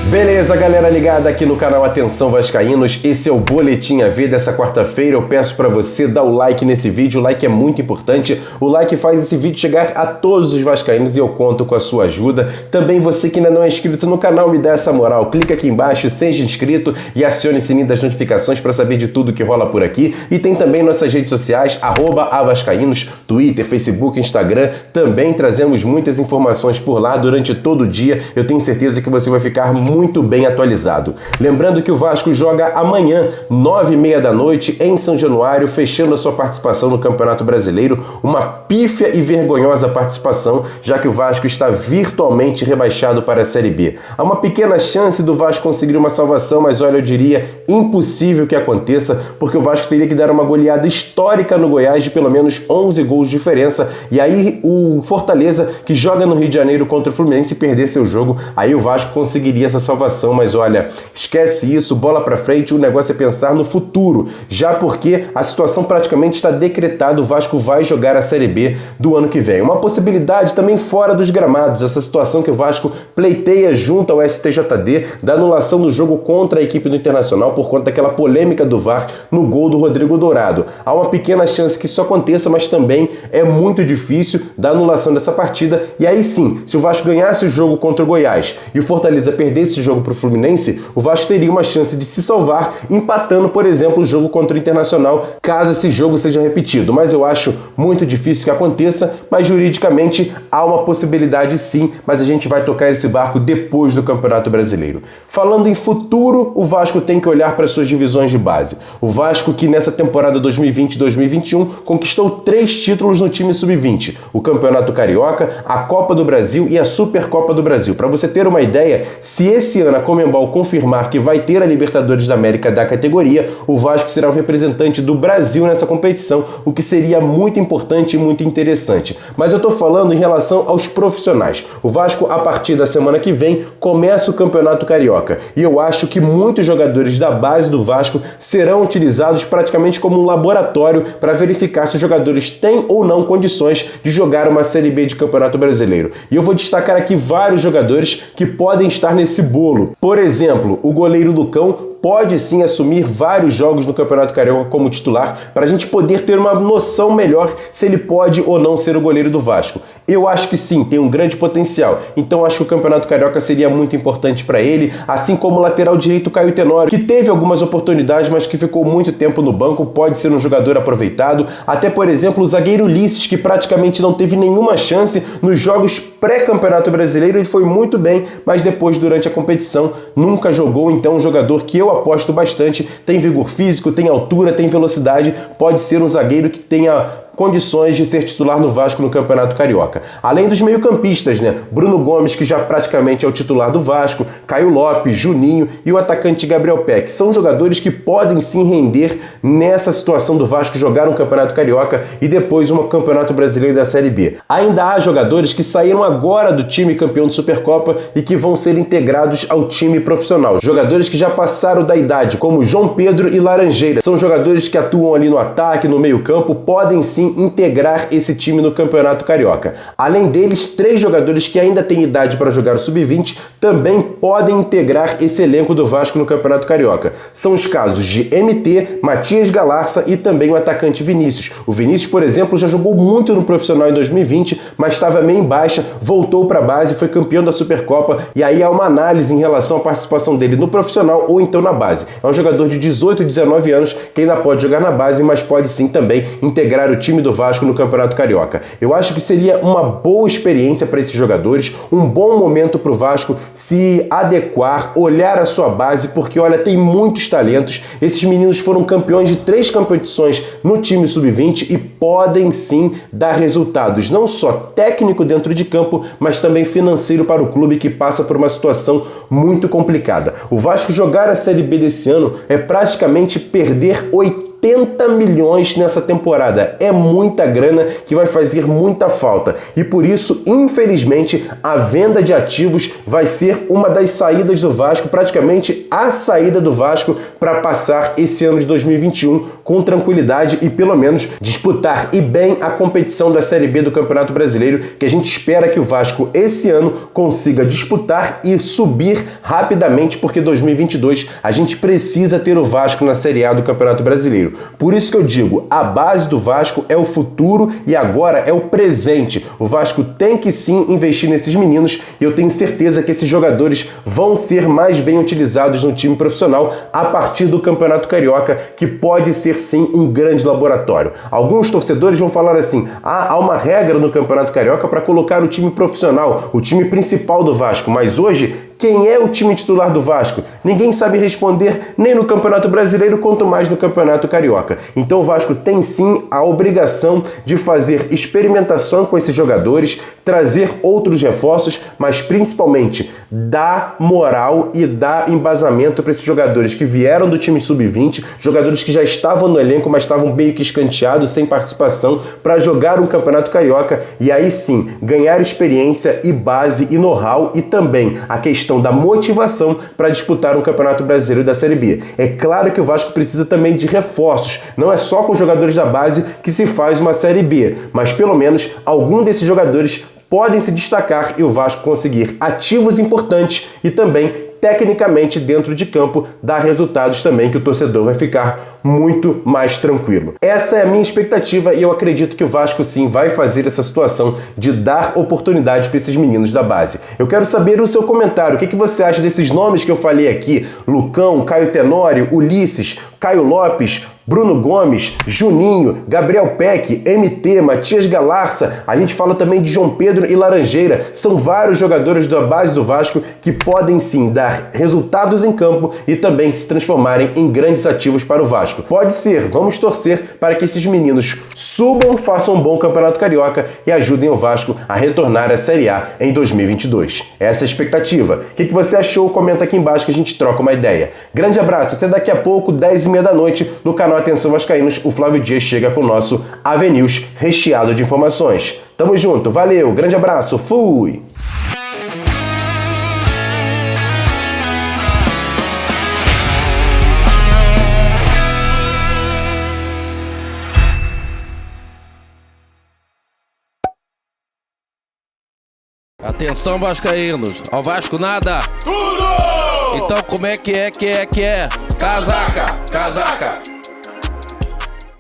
Beleza, galera ligada aqui no canal Atenção Vascaínos, esse é o Boletim AV dessa quarta-feira. Eu peço para você dar o like nesse vídeo, o like é muito importante, o like faz esse vídeo chegar a todos os vascaínos e eu conto com a sua ajuda. Também você que ainda não é inscrito no canal, me dá essa moral, clica aqui embaixo, seja inscrito e acione o sininho das notificações para saber de tudo que rola por aqui. E tem também nossas redes sociais, @avascaínos, Twitter, Facebook, Instagram, também trazemos muitas informações por lá durante todo o dia. Eu tenho certeza que você vai ficar muito bem atualizado. Lembrando que o Vasco joga amanhã, 9h30 da noite, em São Januário, fechando a sua participação no Campeonato Brasileiro. Uma pífia e vergonhosa participação, já que o Vasco está virtualmente rebaixado para a Série B. Há uma pequena chance do Vasco conseguir uma salvação, mas olha, eu diria impossível que aconteça, porque o Vasco teria que dar uma goleada histórica no Goiás de pelo menos 11 gols de diferença, e aí o Fortaleza, que joga no Rio de Janeiro contra o Fluminense, perder seu jogo, aí o Vasco conseguiria essa salvação, mas olha, esquece isso, bola pra frente, o negócio é pensar no futuro, já porque a situação praticamente está decretada, o Vasco vai jogar a Série B do ano que vem. Uma possibilidade também fora dos gramados, essa situação que o Vasco pleiteia junto ao STJD da anulação do jogo contra a equipe do Internacional por conta daquela polêmica do VAR no gol do Rodrigo Dourado. Há uma pequena chance que isso aconteça, mas também é muito difícil da anulação dessa partida, e aí sim, se o Vasco ganhasse o jogo contra o Goiás e o Fortaleza perdesse esse jogo para o Fluminense, o Vasco teria uma chance de se salvar empatando, por exemplo, o jogo contra o Internacional, caso esse jogo seja repetido. Mas eu acho muito difícil que aconteça, mas juridicamente há uma possibilidade sim, mas a gente vai tocar esse barco depois do Campeonato Brasileiro. Falando em futuro, o Vasco tem que olhar para suas divisões de base. O Vasco que nessa temporada 2020-2021 conquistou 3 títulos no time sub-20, o Campeonato Carioca, a Copa do Brasil e a Supercopa do Brasil. Para você ter uma ideia, se esse ano a Conmebol confirmar que vai ter a Libertadores da América da categoria, o Vasco será o representante do Brasil nessa competição, o que seria muito importante e muito interessante. Mas eu estou falando em relação aos profissionais. O Vasco, a partir da semana que vem, começa o Campeonato Carioca. E eu acho que muitos jogadores da base do Vasco serão utilizados praticamente como um laboratório para verificar se os jogadores têm ou não condições de jogar uma Série B de Campeonato Brasileiro. E eu vou destacar aqui vários jogadores que podem estar nesse bolo. Por exemplo, o goleiro Lucão pode sim assumir vários jogos no Campeonato Carioca como titular para a gente poder ter uma noção melhor se ele pode ou não ser o goleiro do Vasco. Eu acho que sim, tem um grande potencial, então acho que o Campeonato Carioca seria muito importante para ele, assim como o lateral direito Caio Tenório, que teve algumas oportunidades, mas que ficou muito tempo no banco, pode ser um jogador aproveitado. Até, por exemplo, o zagueiro Ulisses, que praticamente não teve nenhuma chance nos jogos pré-Campeonato Brasileiro, ele foi muito bem, mas depois, durante a competição, nunca jogou, então um jogador que eu aposto bastante, tem vigor físico, tem altura, tem velocidade, pode ser um zagueiro que tenha condições de ser titular no Vasco no Campeonato Carioca. Além dos meio-campistas, né? Bruno Gomes, que já praticamente é o titular do Vasco, Caio Lopes, Juninho e o atacante Gabriel Peck. São jogadores que podem sim render nessa situação do Vasco jogar um Campeonato Carioca e depois um Campeonato Brasileiro da Série B. Ainda há jogadores que saíram agora do time campeão de Supercopa e que vão ser integrados ao time profissional. Jogadores que já passaram da idade, como João Pedro e Laranjeira. São jogadores que atuam ali no ataque, no meio-campo, podem sim integrar esse time no Campeonato Carioca. Além deles, 3 jogadores que ainda têm idade para jogar o Sub-20 também podem integrar esse elenco do Vasco no Campeonato Carioca. São os casos de MT, Matias Galarça e também o atacante Vinícius. O Vinícius, por exemplo, já jogou muito no profissional em 2020, mas estava meio em baixa, voltou para a base, foi campeão da Supercopa, e aí há uma análise em relação à participação dele no profissional ou então na base. É um jogador de 18, 19 anos que ainda pode jogar na base, mas pode sim também integrar o time do Vasco no Campeonato Carioca. Eu acho que seria uma boa experiência para esses jogadores, um bom momento para o Vasco se adequar, olhar a sua base, porque olha, tem muitos talentos. Esses meninos foram campeões de 3 competições no time sub-20 e podem sim dar resultados, não só técnico dentro de campo, mas também financeiro para o clube que passa por uma situação muito complicada. O Vasco jogar a Série B desse ano é praticamente perder 80 80 milhões nessa temporada. É muita grana que vai fazer muita falta. E por isso, infelizmente, a venda de ativos vai ser uma das saídas do Vasco, praticamente a saída do Vasco para passar esse ano de 2021 com tranquilidade e pelo menos disputar e bem a competição da Série B do Campeonato Brasileiro, que a gente espera que o Vasco esse ano consiga disputar e subir rapidamente, porque 2022 a gente precisa ter o Vasco na Série A do Campeonato Brasileiro. Por isso que eu digo, a base do Vasco é o futuro e agora é o presente. O Vasco tem que sim investir nesses meninos e eu tenho certeza que esses jogadores vão ser mais bem utilizados no time profissional a partir do Campeonato Carioca, que pode ser sim um grande laboratório. Alguns torcedores vão falar assim: há uma regra no Campeonato Carioca para colocar o time profissional, o time principal do Vasco, mas hoje quem é o time titular do Vasco? Ninguém sabe responder nem no Campeonato Brasileiro, quanto mais no Campeonato Carioca. Então o Vasco tem sim a obrigação de fazer experimentação com esses jogadores, trazer outros reforços, mas principalmente dar moral e dar embasamento para esses jogadores que vieram do time sub-20, jogadores que já estavam no elenco, mas estavam meio que escanteados, sem participação, para jogar um Campeonato Carioca e aí sim ganhar experiência e base e know-how e também a questão da motivação para disputar um Campeonato Brasileiro da Série B. É claro que o Vasco precisa também de reforços, não é só com os jogadores da base que se faz uma Série B, mas pelo menos algum desses jogadores podem se destacar e o Vasco conseguir ativos importantes e também tecnicamente dentro de campo dar resultados também que o torcedor vai ficar muito mais tranquilo. Essa é a minha expectativa e eu acredito que o Vasco sim vai fazer essa situação de dar oportunidade para esses meninos da base. Eu quero saber o seu comentário, o que você acha desses nomes que eu falei aqui: Lucão, Caio Tenório, Ulisses, Caio Lopes, Bruno Gomes, Juninho, Gabriel Peck, MT, Matias Galarça, a gente fala também de João Pedro e Laranjeira. São vários jogadores da base do Vasco que podem sim dar resultados em campo e também se transformarem em grandes ativos para o Vasco. Pode ser, vamos torcer para que esses meninos subam, façam um bom Campeonato Carioca e ajudem o Vasco a retornar à Série A em 2022. Essa é a expectativa. O que você achou? Comenta aqui embaixo que a gente troca uma ideia. Grande abraço, até daqui a pouco, 10h30 da noite, no canal Atenção Vascaínos, o Flávio Dias chega com o nosso AVNews recheado de informações. Tamo junto, valeu, grande abraço, fui! Atenção vascaínos, ao Vasco nada! Tudo! Então como é que é? Casaca, casaca!